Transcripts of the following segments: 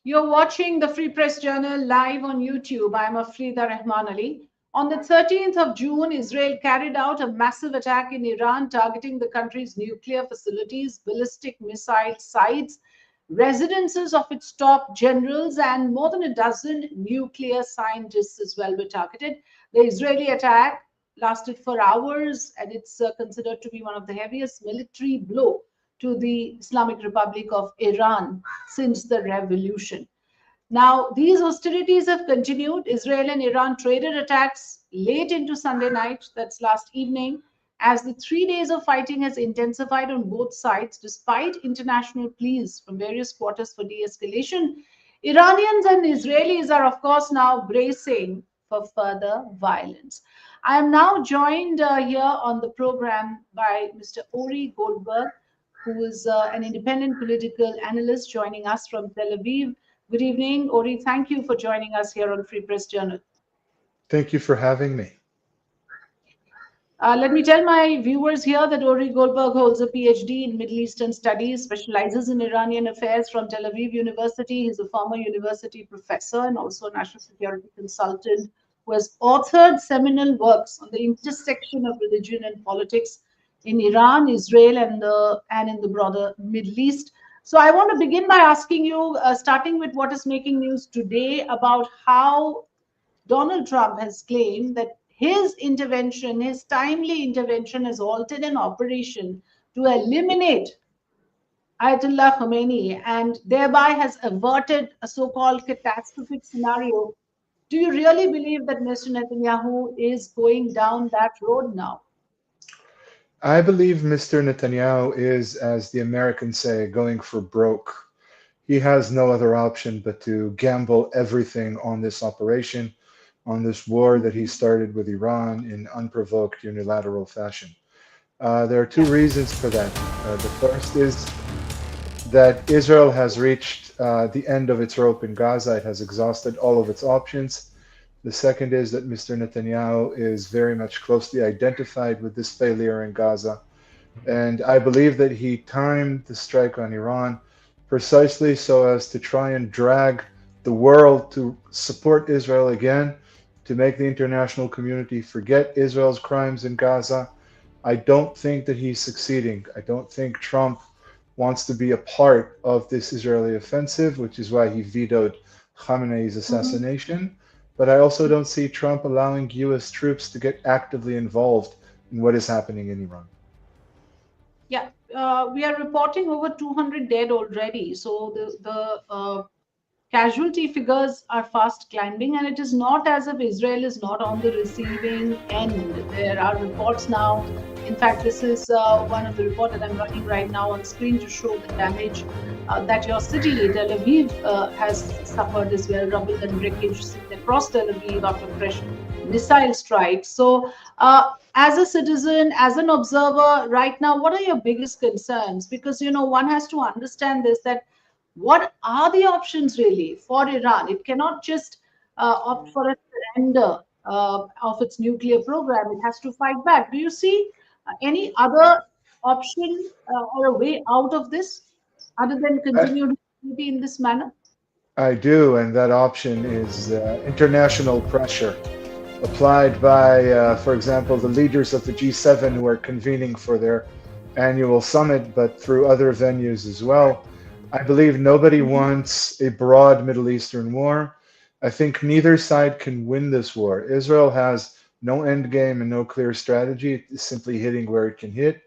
You're watching the Free Press Journal live on YouTube. I'm Afrida Rahman Ali. On the 13th of June, Israel carried out a massive attack in Iran, targeting the country's nuclear facilities, ballistic missile sites, residences of its top generals, and more than a dozen nuclear scientists as well were targeted. The Israeli attack lasted for hours, and it's considered to be one of the heaviest military blow to the Islamic Republic of Iran since the revolution. Now, these hostilities have continued. Israel and Iran traded attacks late into Sunday night, that's last evening, as the 3 days of fighting has intensified on both sides despite international pleas from various quarters for de escalation. Iranians and Israelis are, of course, now bracing for further violence. I am now joined here on the program by Mr. Oli Goldberg, who is an independent political analyst joining us from Tel Aviv. Good evening, Ori. Thank you for joining us here on Free Press Journal. Thank you for having me. Let me tell my viewers here that Oli Goldberg holds a PhD in Middle Eastern Studies, specializes in Iranian affairs from Tel Aviv University. He's a former university professor and also a national security consultant who has authored seminal works on the intersection of religion and politics in Iran, Israel, and in the broader Middle East. So I want to begin by asking you, starting with what is making news today, about how Donald Trump has claimed that his intervention, his timely intervention, has halted an operation to eliminate Ayatollah Khomeini and thereby has averted a so-called catastrophic scenario. Do you really believe that Mr. Netanyahu is going down that road now? I believe Mr. Netanyahu is, as the Americans say, going for broke. He has no other option but to gamble everything on this operation, on this war that he started with Iran in unprovoked unilateral fashion. There are two reasons for that. The first is that Israel has reached the end of its rope in Gaza. It has exhausted all of its options. The second is that Mr. Netanyahu is very much closely identified with this failure in Gaza. And I believe that he timed the strike on Iran precisely so as to try and drag the world to support Israel again, to make the international community forget Israel's crimes in Gaza. I don't think that he's succeeding. I don't think Trump wants to be a part of this Israeli offensive, which is why he vetoed Khamenei's assassination. But I also don't see Trump allowing US troops to get actively involved in what is happening in Iran. Yeah, we are reporting over 200 dead already. So the casualty figures are fast climbing, and it is not as if Israel is not on the receiving end. There are reports now. In fact, this is one of the reports that I'm running right now on screen to show the damage that your city, Tel Aviv, has suffered as well. Rubble and wreckage seen across Tel Aviv after fresh missile strikes. So, as a citizen, as an observer, right now, what are your biggest concerns? Because one has to understand this, that what are the options really for Iran? It cannot just opt for a surrender of its nuclear program. It has to fight back. Do you see any other option or a way out of this other than I, continued hostility in this manner? I do, and that option is international pressure applied by, for example, the leaders of the G7 who are convening for their annual summit, but through other venues as well. I believe nobody wants a broad Middle Eastern war. I think neither side can win this war. Israel has no end game and no clear strategy. It's simply hitting where it can hit.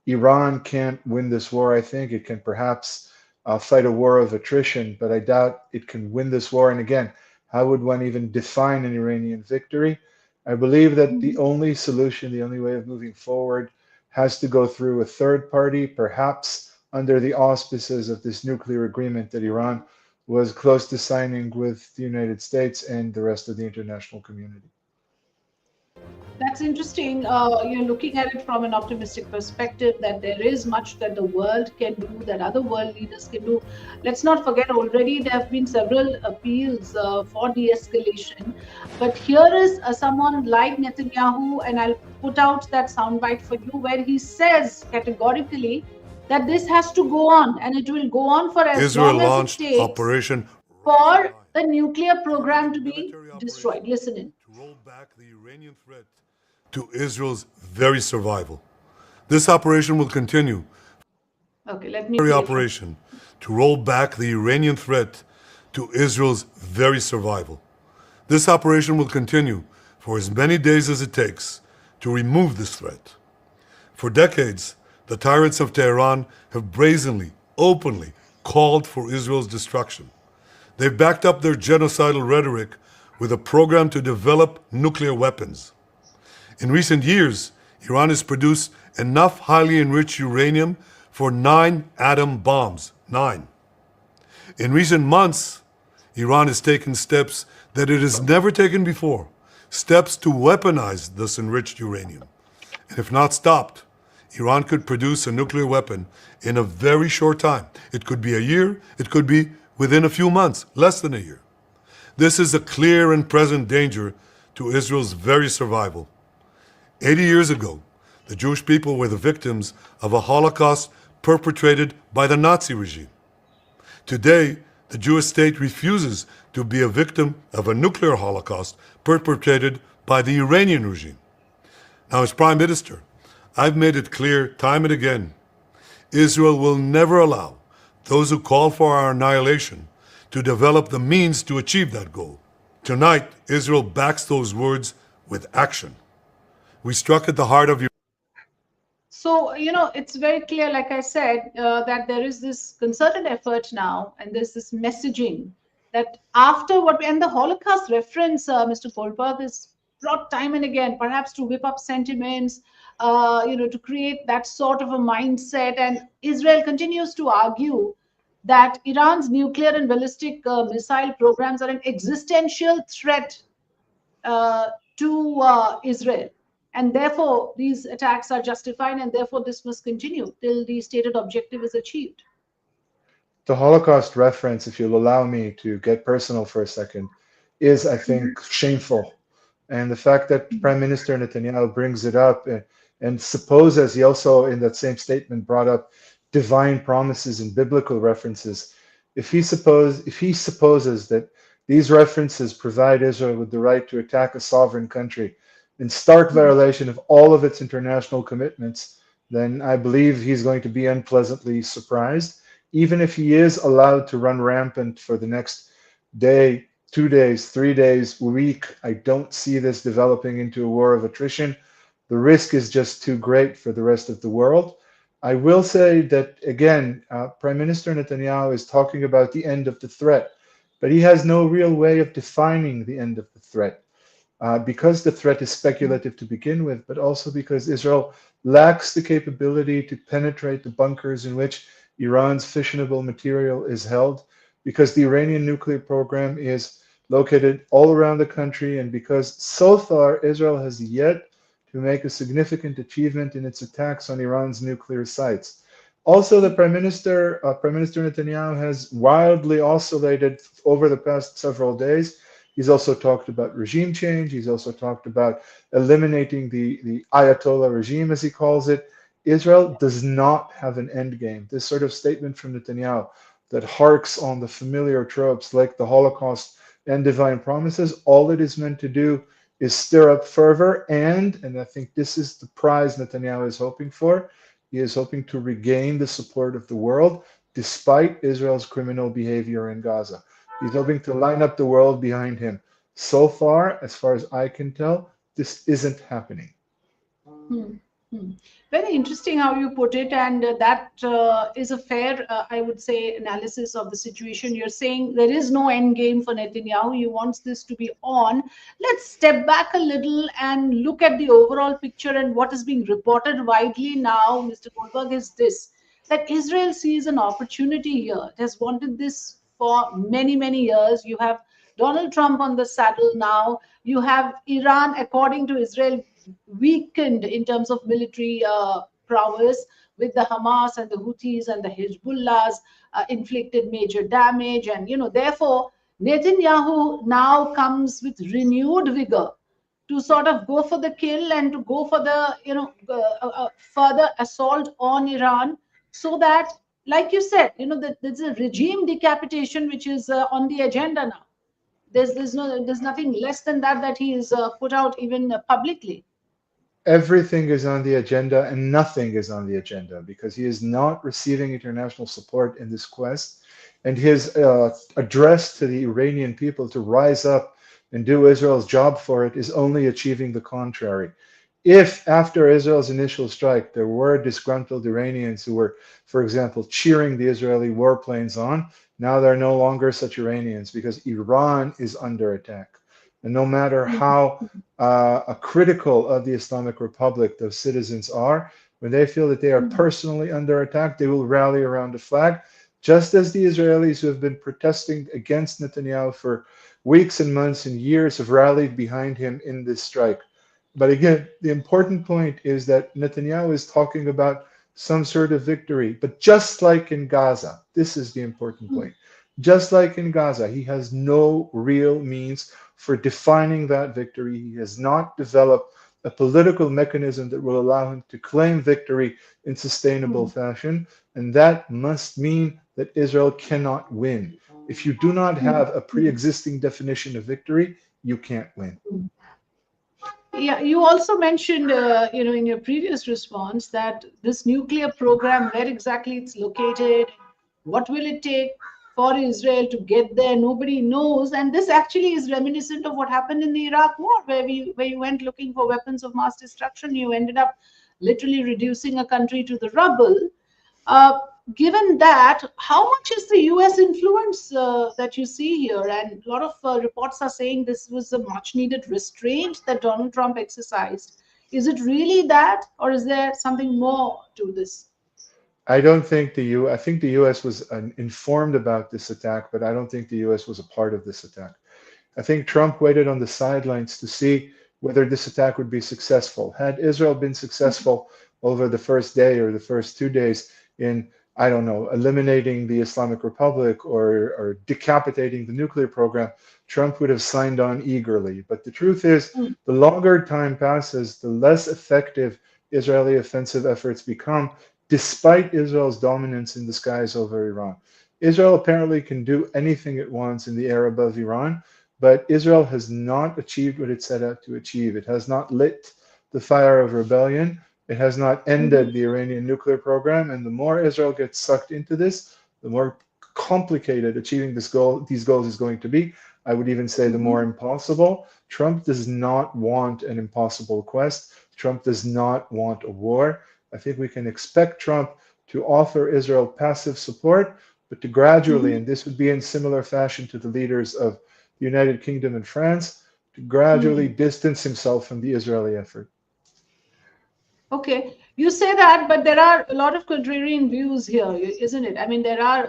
Iran can't win this war, I think. It can perhaps fight a war of attrition, but I doubt it can win this war. And again, how would one even define an Iranian victory? I believe that the only solution, the only way of moving forward, has to go through a third party, perhaps under the auspices of this nuclear agreement that Iran was close to signing with the United States and the rest of the international community. That's interesting. You're looking at it from an optimistic perspective that there is much that the world can do, that other world leaders can do. Let's not forget, already there have been several appeals for de-escalation. But here is someone like Netanyahu, and I'll put out that soundbite for you, where he says categorically that this has to go on, and it will go on for as Israel long as it launched takes. Operation for rising line, the nuclear program to targeting be military destroyed. operations Listen in. to roll back the Iranian threat to Israel's very survival. This operation will continue. Okay, let me play from. Operation to roll back the Iranian threat to Israel's very survival. This operation will continue for as many days as it takes to remove this threat. For decades, the tyrants of Tehran have brazenly, openly called for Israel's destruction. They've backed up their genocidal rhetoric with a program to develop nuclear weapons. In recent years, Iran has produced enough highly enriched uranium for 9 atom bombs. 9. In recent months, Iran has taken steps that it has never taken before, steps to weaponize this enriched uranium. And if not stopped, Iran could produce a nuclear weapon in a very short time. It could be a year, it could be within a few months, less than a year. This is a clear and present danger to Israel's very survival. 80 years ago, the Jewish people were the victims of a Holocaust perpetrated by the Nazi regime. Today, the Jewish state refuses to be a victim of a nuclear Holocaust perpetrated by the Iranian regime. Now, as Prime Minister, I've made it clear time and again, Israel will never allow those who call for our annihilation to develop the means to achieve that goal. Tonight, Israel backs those words with action. We struck at the heart of your. So, it's very clear, like I said, that there is this concerted effort now, and there's this messaging that after what, and the Holocaust reference, Mr. Goldberg, is brought time and again, perhaps to whip up sentiments, to create that sort of a mindset. And Israel continues to argue that Iran's nuclear and ballistic missile programs are an existential threat to Israel. And therefore, these attacks are justified, and therefore, this must continue till the stated objective is achieved. The Holocaust reference, if you'll allow me to get personal for a second, is, I think, shameful. And the fact that Prime Minister Netanyahu brings it up and supposes, he also in that same statement brought up divine promises and biblical references. If he supposes that these references provide Israel with the right to attack a sovereign country in stark violation of all of its international commitments, then I believe he's going to be unpleasantly surprised. Even if he is allowed to run rampant for the next day, 2 days, 3 days, week, I don't see this developing into a war of attrition. The risk is just too great for the rest of the world. I will say that, again, Prime Minister Netanyahu is talking about the end of the threat, but he has no real way of defining the end of the threat. Because the threat is speculative to begin with, but also because Israel lacks the capability to penetrate the bunkers in which Iran's fissionable material is held, because the Iranian nuclear program is located all around the country, and because so far Israel has yet to make a significant achievement in its attacks on Iran's nuclear sites. Also, the Prime Minister Netanyahu has wildly oscillated over the past several days. He's also talked about regime change. He's also talked about eliminating the Ayatollah regime, as he calls it. Israel does not have an end game. This sort of statement from Netanyahu that harks on the familiar tropes like the Holocaust and divine promises, all it is meant to do is stir up fervor, and I think this is the prize Netanyahu is hoping for. He is hoping to regain the support of the world despite Israel's criminal behavior in Gaza. He's hoping to line up the world behind him. So far as I can tell, this isn't happening. Very interesting how you put it, and that is a fair, I would say, analysis of the situation. You're saying there is no end game for Netanyahu. He wants this to be on. Let's step back a little and look at the overall picture, and what is being reported widely now, Mr. Goldberg, is this, that Israel sees an opportunity here. It has wanted this for many, many years. You have Donald Trump on the saddle now. You have Iran, according to Israel, weakened in terms of military prowess, with the Hamas and the Houthis and the Hezbollahs inflicted major damage. And, therefore, Netanyahu now comes with renewed vigor to sort of go for the kill and to go for the, further assault on Iran, so that like you said, there's a regime decapitation which is on the agenda now. There's nothing less than that he is put out even publicly. Everything is on the agenda and nothing is on the agenda because he is not receiving international support in this quest. And his address to the Iranian people to rise up and do Israel's job for it is only achieving the contrary. If after Israel's initial strike there were disgruntled Iranians who were, for example, cheering the Israeli warplanes on, now there are no longer such Iranians because Iran is under attack. And no matter how critical of the Islamic Republic those citizens are, when they feel that they are personally under attack, they will rally around the flag, just as the Israelis who have been protesting against Netanyahu for weeks and months and years have rallied behind him in this strike. But again, the important point is that Netanyahu is talking about some sort of victory. But just like in Gaza, this is the important point. Just like in Gaza, he has no real means for defining that victory. He has not developed a political mechanism that will allow him to claim victory in sustainable fashion. And that must mean that Israel cannot win. If you do not have a pre-existing definition of victory, you can't win. Yeah, you also mentioned, in your previous response that this nuclear program, where exactly it's located, what will it take for Israel to get there? Nobody knows. And this actually is reminiscent of what happened in the Iraq War, where you went looking for weapons of mass destruction. You ended up literally reducing a country to the rubble. Given that, how much is the US influence that you see here? And a lot of reports are saying this was a much needed restraint that Donald Trump exercised. Is it really that, or is there something more to this? I don't think I think the US was informed about this attack, but I don't think the US was a part of this attack. I think Trump waited on the sidelines to see whether this attack would be successful. Had Israel been successful over the first day or the first 2 days in, I don't know, eliminating the Islamic Republic or decapitating the nuclear program, Trump would have signed on eagerly. But the truth is, the longer time passes, the less effective Israeli offensive efforts become, despite Israel's dominance in the skies over Iran. Israel apparently can do anything it wants in the air above Iran, but Israel has not achieved what it set out to achieve. It has not lit the fire of rebellion. It has not ended the Iranian nuclear program. And the more Israel gets sucked into this, the more complicated achieving these goals is going to be. I would even say the more impossible. Trump does not want an impossible quest. Trump does not want a war. I think we can expect Trump to offer Israel passive support, but to gradually, and this would be in similar fashion to the leaders of the United Kingdom and France, to gradually distance himself from the Israeli effort. Okay, you say that, but there are a lot of contrarian views here, isn't it? I mean, there are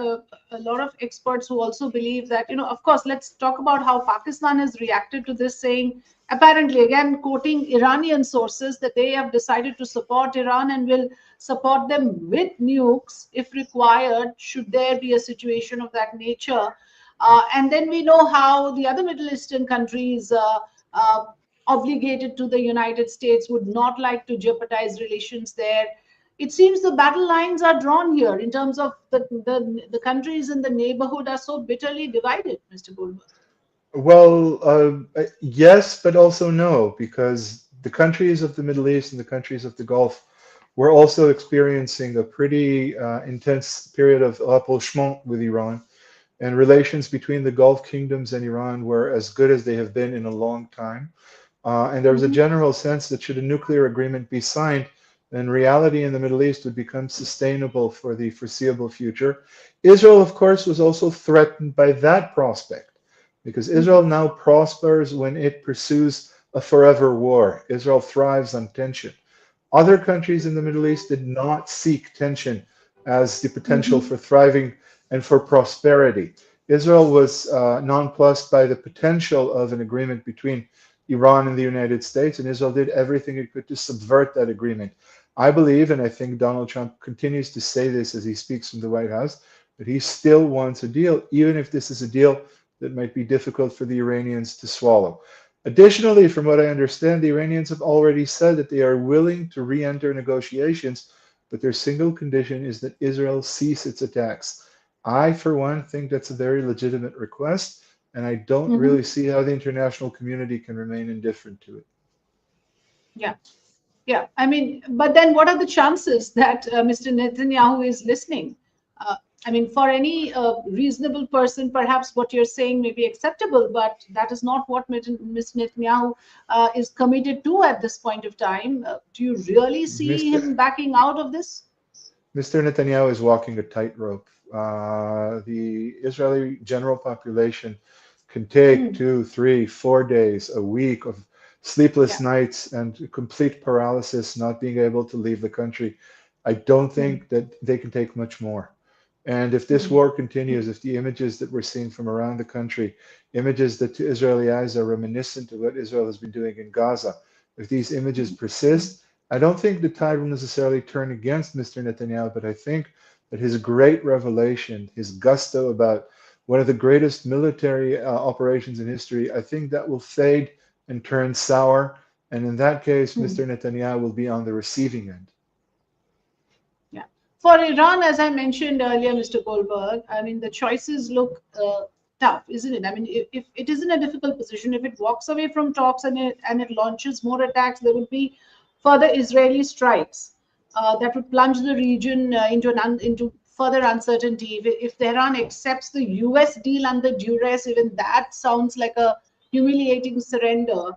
a lot of experts who also believe that, of course, let's talk about how Pakistan has reacted to this, saying, apparently, again, quoting Iranian sources, that they have decided to support Iran and will support them with nukes if required, should there be a situation of that nature. And then we know how the other Middle Eastern countries obligated to the United States would not like to jeopardize relations there. It seems the battle lines are drawn here in terms of the countries in the neighborhood are so bitterly divided, Mr. Goldberg. Well, yes, but also no, because the countries of the Middle East and the countries of the Gulf were also experiencing a pretty intense period of rapprochement with Iran, and relations between the Gulf kingdoms and Iran were as good as they have been in a long time. And there was a general sense that should a nuclear agreement be signed, then reality in the Middle East would become sustainable for the foreseeable future. Israel, of course, was also threatened by that prospect, because Israel now prospers when it pursues a forever war. Israel thrives on tension. Other countries in the Middle East did not seek tension as the potential for thriving and for prosperity. Israel was nonplussed by the potential of an agreement between Iran and the United States, and Israel did everything it could to subvert that agreement. I believe, and I think Donald Trump continues to say this as he speaks from the White House, that he still wants a deal, even if this is a deal that might be difficult for the Iranians to swallow. Additionally, from what I understand, the Iranians have already said that they are willing to re-enter negotiations but their single condition is that Israel cease its attacks. I, for one, think that's a very legitimate request, and I don't really see how the international community can remain indifferent to it. Yeah. Yeah, I mean, but then what are the chances that Mr. Netanyahu is listening? I mean, for any reasonable person, perhaps what you're saying may be acceptable, but that is not what Mr. Netanyahu is committed to at this point of time. Do you really see him backing out of this? Mr. Netanyahu is walking a tightrope. The Israeli general population can take 2, 3, 4 days, a week of sleepless nights and complete paralysis, not being able to leave the country. I don't think that they can take much more. And if this war continues, if the images that we're seeing from around the country, images that to Israeli eyes are reminiscent of what Israel has been doing in Gaza, if these images persist, I don't think the tide will necessarily turn against Mr. Netanyahu, but I think that his great revelation, his gusto about one of the greatest military operations in history, I think that will fade and turn sour. And in that case, Mr. Netanyahu will be on the receiving end. Yeah. For Iran, as I mentioned earlier, Mr. Goldberg, I mean, the choices look tough, isn't it? I mean, if it is in a difficult position, if it walks away from talks and it launches more attacks, there will be further Israeli strikes that would plunge the region into further uncertainty. If Tehran accepts the US deal under duress, even that sounds like a humiliating surrender.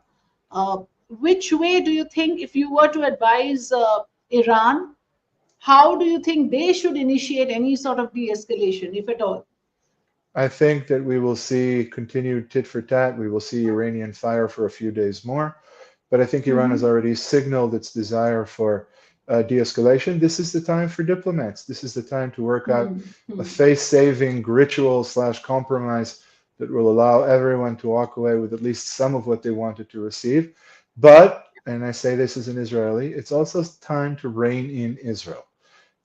Which way do you think, if you were to advise Iran, how do you think they should initiate any sort of de-escalation, if at all? I think that we will see continued tit for tat. We will see Iranian fire for a few days more. But I think Iran has already signaled its desire for de-escalation. This is the time for diplomats. This is the time to work out a face-saving ritual/compromise that will allow everyone to walk away with at least some of what they wanted to receive. But, and I say this as an Israeli, it's also time to rein in Israel.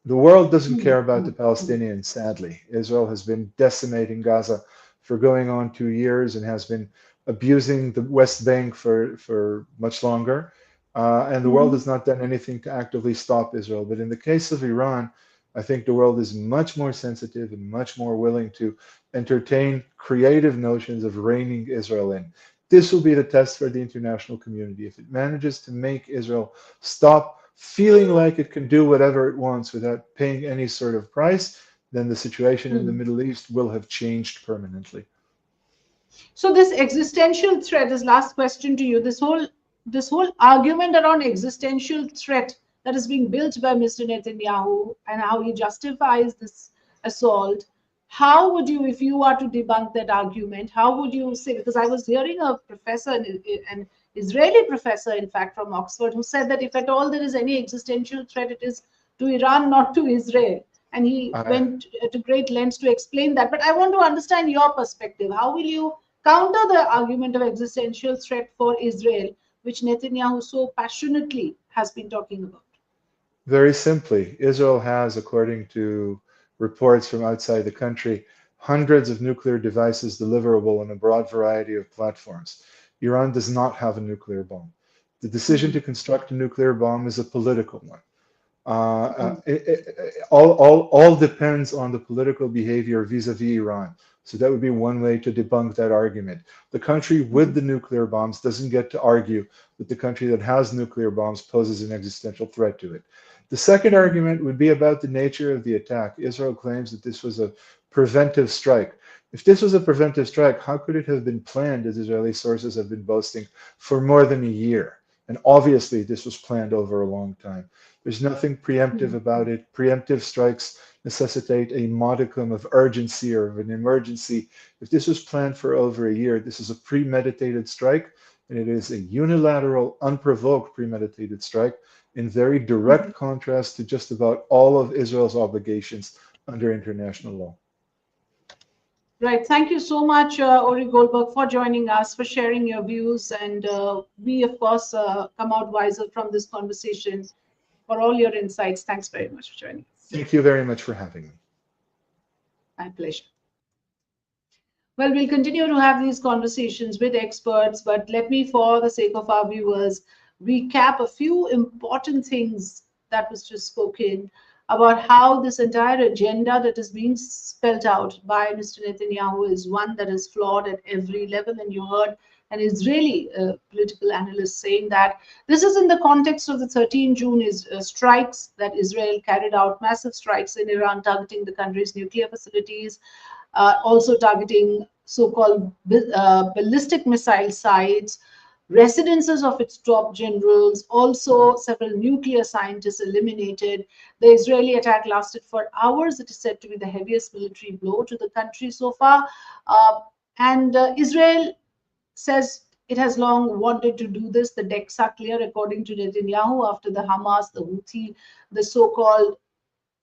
The world doesn't care about the Palestinians, sadly. Israel has been decimating Gaza for going on 2 years and has been abusing the West Bank for much longer. And the world has not done anything to actively stop Israel. But in the case of Iran, I think the world is much more sensitive and much more willing to entertain creative notions of reining Israel in. This will be the test for the international community. If it manages to make Israel stop feeling like it can do whatever it wants without paying any sort of price, then the situation in the Middle East will have changed permanently. So this existential threat, this last question to you, this whole argument around existential threat that is being built by Mr. Netanyahu and how he justifies this assault, how would you, if you are to debunk that argument, how would you say, because I was hearing a professor, an Israeli professor, in fact, from Oxford, who said that if at all there is any existential threat, it is to Iran, not to Israel. And he went to great lengths to explain that. But I want to understand your perspective. How will you counter the argument of existential threat for Israel, which Netanyahu so passionately has been talking about? Very simply, Israel has, according to reports from outside the country, hundreds of nuclear devices deliverable on a broad variety of platforms. Iran does not have a nuclear bomb. The decision to construct a nuclear bomb is a political one. All depends on the political behavior vis-a-vis Iran. So that would be one way to debunk that argument. The country with the nuclear bombs doesn't get to argue that the country that has nuclear bombs poses an existential threat to it. The second argument would be about the nature of the attack. Israel claims that this was a preventive strike. If this was a preventive strike, how could it have been planned, as Israeli sources have been boasting, for more than a year? And obviously, this was planned over a long time. There's nothing preemptive about it. Preemptive strikes necessitate a modicum of urgency or of an emergency. If this was planned for over a year, this is a premeditated strike, and it is a unilateral, unprovoked premeditated strike in very direct contrast to just about all of Israel's obligations under international law. Right. Thank you so much, Oli Goldberg, for joining us, for sharing your views. And we, of course, come out wiser from this conversation. For all your insights, thanks very much for joining us. Thank you very much for having me. My pleasure. Well, we'll continue to have these conversations with experts, but let me, for the sake of our viewers, recap a few important things that was just spoken about how this entire agenda that is being spelled out by Mr. Netanyahu is one that is flawed at every level. And you heard an Israeli political analyst saying that this is in the context of the 13 June strikes that Israel carried out, massive strikes in Iran targeting the country's nuclear facilities, also targeting so-called ballistic missile sites, residences of its top generals, also several nuclear scientists eliminated. The Israeli attack lasted for hours. It is said to be the heaviest military blow to the country so far. And Israel says it has long wanted to do this. The decks are clear, according to Netanyahu, after the Hamas, the Houthi, the so-called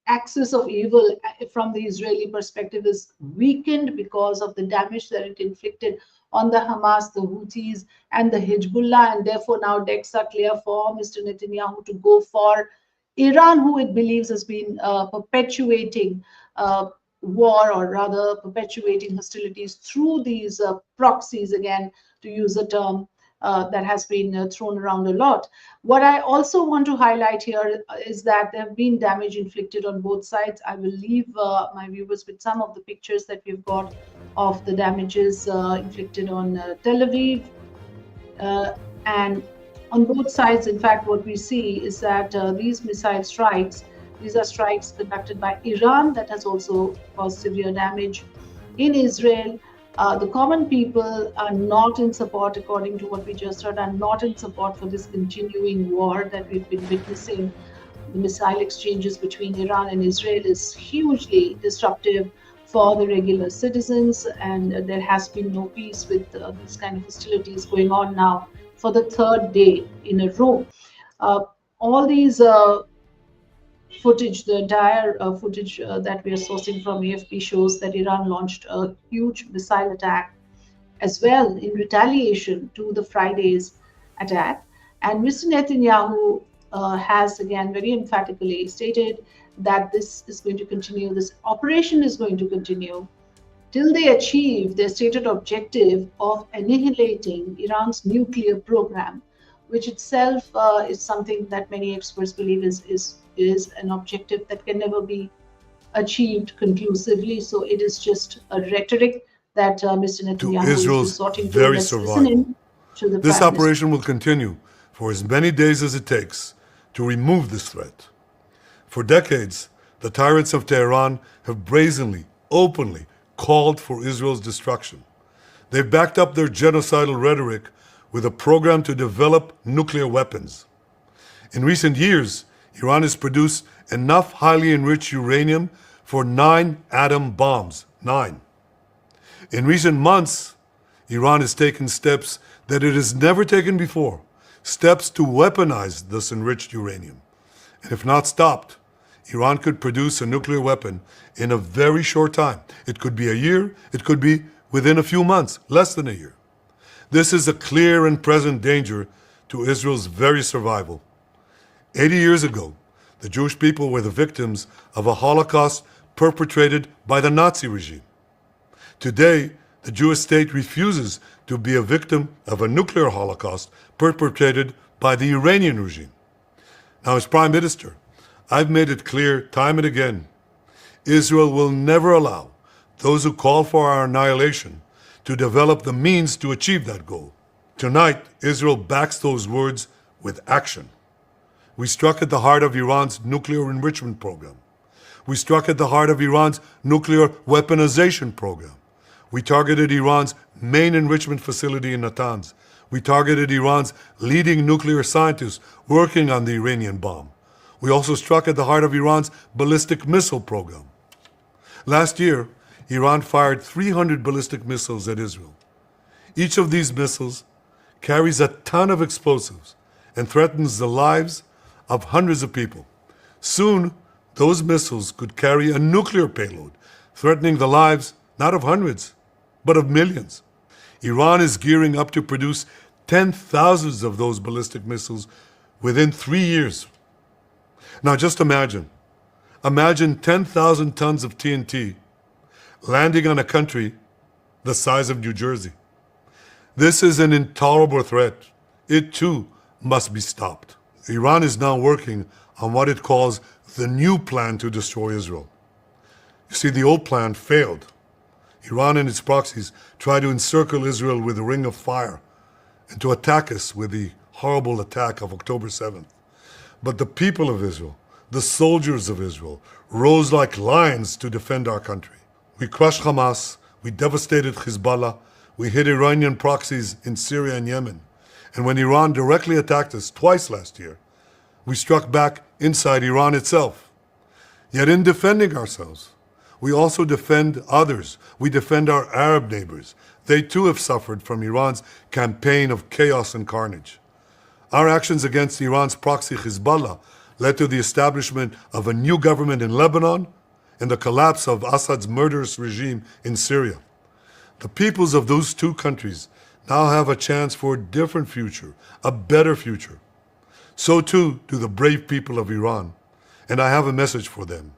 axis of evil from the Israeli perspective is weakened because of the damage that it inflicted on the Hamas, the Houthis, and the Hezbollah, and therefore now decks are clear for Mr. Netanyahu to go for Iran, who it believes has been perpetuating war, or rather perpetuating hostilities through these proxies, again, to use a term that has been thrown around a lot. What I also want to highlight here is that there have been damage inflicted on both sides. I will leave my viewers with some of the pictures that we've got of the damages inflicted on Tel Aviv. And on both sides, in fact, what we see is that these missile strikes, these are strikes conducted by Iran that has also caused severe damage in Israel. The common people are not in support, according to what we just heard, are not in support for this continuing war that we've been witnessing. The missile exchanges between Iran and Israel is hugely disruptive for the regular citizens, and there has been no peace with these kind of hostilities going on now for the third day in a row. All these footage, the entire footage that we are sourcing from AFP shows that Iran launched a huge missile attack as well in retaliation to the Friday's attack. And Mr. Netanyahu has again very emphatically stated that this is going to continue, this operation is going to continue till they achieve their stated objective of annihilating Iran's nuclear program, which itself is something that many experts believe is an objective that can never be achieved conclusively. So it is just a rhetoric that Mr. Netanyahu is resorting to. Very survival. This operation will continue for as many days as it takes to remove this threat. For decades, the tyrants of Tehran have brazenly, openly called for Israel's destruction. They've backed up their genocidal rhetoric with a program to develop nuclear weapons. In recent years, Iran has produced enough highly enriched uranium for 9 atom bombs. 9. In recent months, Iran has taken steps that it has never taken before, steps to weaponize this enriched uranium. And if not stopped, Iran could produce a nuclear weapon in a very short time. It could be a year, it could be within a few months, less than a year. This is a clear and present danger to Israel's very survival. 80 years ago, the Jewish people were the victims of a Holocaust perpetrated by the Nazi regime. Today, the Jewish state refuses to be a victim of a nuclear Holocaust perpetrated by the Iranian regime. Now, as Prime Minister, I've made it clear time and again, Israel will never allow those who call for our annihilation to develop the means to achieve that goal. Tonight, Israel backs those words with action. We struck at the heart of Iran's nuclear enrichment program. We struck at the heart of Iran's nuclear weaponization program. We targeted Iran's main enrichment facility in Natanz. We targeted Iran's leading nuclear scientists working on the Iranian bomb. We also struck at the heart of Iran's ballistic missile program. Last year, Iran fired 300 ballistic missiles at Israel. Each of these missiles carries a ton of explosives and threatens the lives of hundreds of people. Soon, those missiles could carry a nuclear payload, threatening the lives not of hundreds, but of millions. Iran is gearing up to produce 10,000s of those ballistic missiles within 3 years. Now just imagine 10,000 tons of TNT landing on a country the size of New Jersey. This is an intolerable threat. It too must be stopped. Iran is now working on what it calls the new plan to destroy Israel. You see, the old plan failed. Iran and its proxies tried to encircle Israel with a ring of fire and to attack us with the horrible attack of October 7th. But the people of Israel, the soldiers of Israel, rose like lions to defend our country. We crushed Hamas, we devastated Hezbollah, we hit Iranian proxies in Syria and Yemen. And when Iran directly attacked us twice last year, we struck back inside Iran itself. Yet in defending ourselves, we also defend others. We defend our Arab neighbors. They too have suffered from Iran's campaign of chaos and carnage. Our actions against Iran's proxy Hezbollah led to the establishment of a new government in Lebanon and the collapse of Assad's murderous regime in Syria. The peoples of those two countries now have a chance for a different future, a better future. So too do the brave people of Iran, and I have a message for them.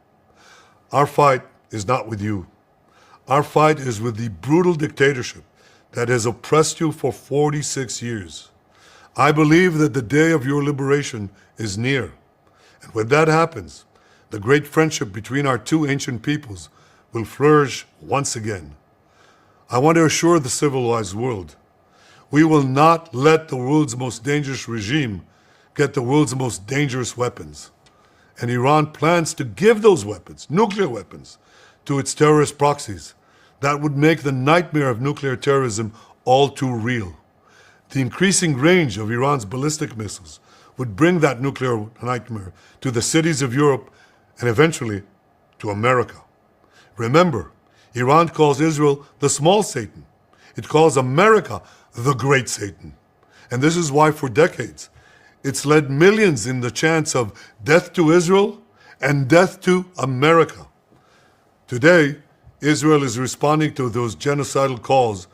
Our fight is not with you. Our fight is with the brutal dictatorship that has oppressed you for 46 years. I believe that the day of your liberation is near. And when that happens, the great friendship between our two ancient peoples will flourish once again. I want to assure the civilized world, we will not let the world's most dangerous regime get the world's most dangerous weapons. And Iran plans to give those weapons, nuclear weapons, to its terrorist proxies. That would make the nightmare of nuclear terrorism all too real. The increasing range of Iran's ballistic missiles would bring that nuclear nightmare to the cities of Europe and eventually to America. Remember, Iran calls Israel the small Satan. It calls America the great Satan. And this is why for decades, it's led millions in the chants of death to Israel and death to America. Today, Israel is responding to those genocidal calls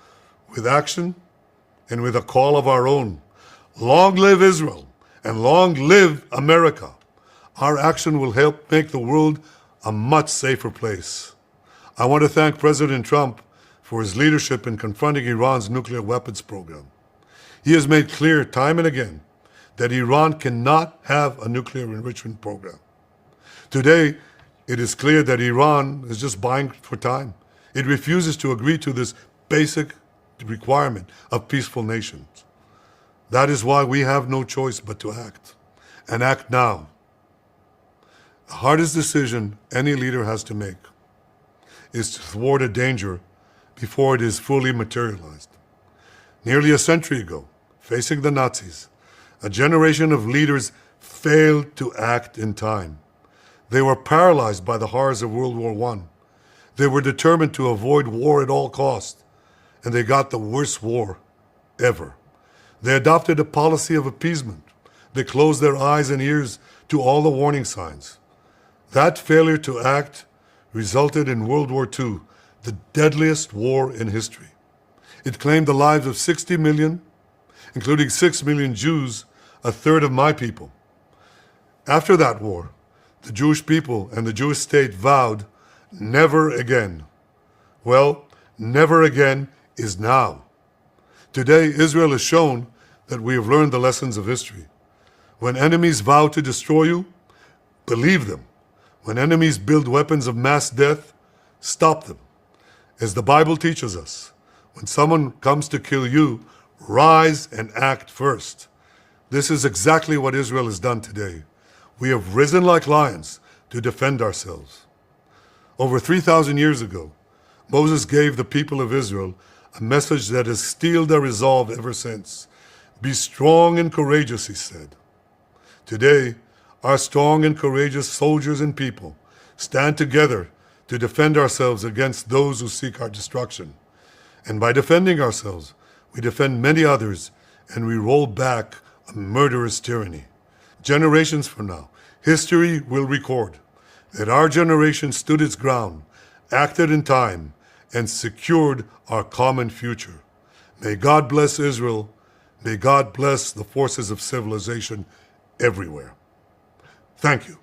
with action and with a call of our own. Long live Israel and long live America. Our action will help make the world a much safer place. I want to thank President Trump for his leadership in confronting Iran's nuclear weapons program. He has made clear time and again that Iran cannot have a nuclear enrichment program. Today, it is clear that Iran is just buying for time. It refuses to agree to this basic requirement of peaceful nations. That is why we have no choice but to act, and act now. The hardest decision any leader has to make is to thwart a danger before it is fully materialized. Nearly a century ago, facing the Nazis, a generation of leaders failed to act in time. They were paralyzed by the horrors of World War I. They were determined to avoid war at all costs, and they got the worst war ever. They adopted a policy of appeasement. They closed their eyes and ears to all the warning signs. That failure to act resulted in World War II, the deadliest war in history. It claimed the lives of 60 million, including 6 million Jews, a third of my people. After that war, the Jewish people and the Jewish state vowed, never again. Well, never again is now. Today, Israel has shown that we have learned the lessons of history. When enemies vow to destroy you, believe them. When enemies build weapons of mass death, stop them. As the Bible teaches us, when someone comes to kill you, rise and act first. This is exactly what Israel has done today. We have risen like lions to defend ourselves. Over 3,000 years ago, Moses gave the people of Israel a message that has steeled their resolve ever since. Be strong and courageous, he said. Today, our strong and courageous soldiers and people stand together to defend ourselves against those who seek our destruction. And by defending ourselves, we defend many others and we roll back a murderous tyranny. Generations from now, history will record that our generation stood its ground, acted in time, and secured our common future. May God bless Israel. May God bless the forces of civilization everywhere. Thank you.